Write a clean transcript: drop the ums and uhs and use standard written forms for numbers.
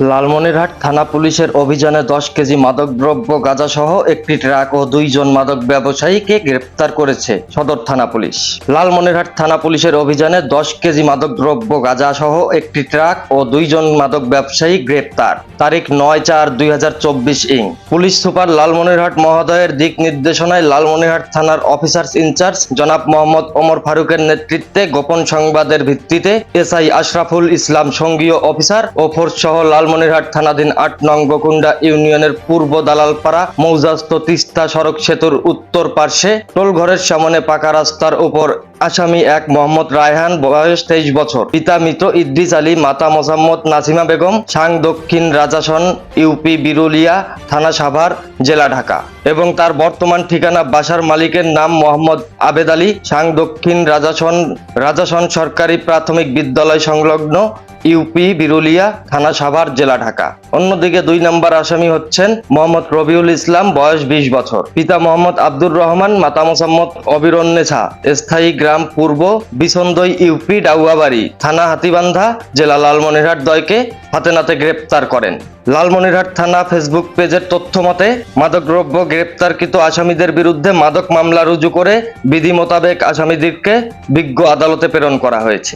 লালমনিরহাট থানা পুলিশের অভিযানে 10 কেজি মাদকদ্রব্য গাঁজাসহ একটি ট্রাক ও 2 জন মাদক ব্যবসায়ীকে গ্রেপ্তার করেছে সদর থানা পুলিশ। লালমনিরহাট থানা পুলিশের অভিযানে 10 কেজি মাদকদ্রব্য গাঁজাসহ একটি ট্রাক ও 2 জন মাদক ব্যবসায়ী গ্রেপ্তার। তারিখ 9/4/2024 পুলিশ সুপার লালমনিরহাট মহোদয়ের দিক নির্দেশনায় লালমনিরহাট থানার অফিসার্স ইনচার্জ জনাব মোহাম্মদ ওমর ফারুকের নেতৃত্বে গোপন সংবাদের ভিত্তিতে এসআই আশরাফুল ইসলাম সঙ্গীয় অফিসার ও ফোর্স সহ লালমনিরহাট থানাধীন 8 নং গোকুন্ডা ইউনিয়নের পূর্ব দালালপাড়া মৌজাস্ত তিস্তা সড়ক সেতুর উত্তর পার্শ্বে টোলঘরের সামনে পাকা রাস্তার উপর আসামি এক মোহাম্মদ রায়হান, বয়স 23 বছর, পিতা মৃত ইদ্রিস আলী, মাতা মোসাম্মদ নাসিমা বেগম, সাং দক্ষিণ রাজাসন, ইউপি বিরুলিয়া থানা সাভার, জেলা ঢাকা, এবং তার বর্তমান ঠিকানা বাসার মালিকের নাম মোহাম্মদ আবেদ আলী, সাং দক্ষিণ রাজাসন সরকারি প্রাথমিক বিদ্যালয় সংলগ্ন, ইউপি বিরুলিয়া থানা সাভার, জেলা ঢাকা। অন্যদিকে 2 নম্বর আসামি হচ্ছেন মোহাম্মদ রবিউল ইসলাম, বয়স 20 বছর, পিতা মোহাম্মদ আব্দুর রহমান, মাতা মোসাম্মদ অবিরন্নেছা, স্থায়ী গ্রাম পূর্ব বিসন্দই, ইউপি ডাউয়াবাড়ি থানা হাতীবান্ধা, জেলা লালমনিরহাট, দয়কে হাতে নাতে গ্রেপ্তার করেন। লালমনিরহাট থানা ফেসবুক পেজের তথ্য মতে মাদকদ্রব্য গ্রেপ্তারকৃত আসামিদের বিরুদ্ধে মাদক মামলা রুজু করে বিধি মোতাবেক আসামিদেরকে বিজ্ঞ আদালতে প্রেরণ করা হয়েছে।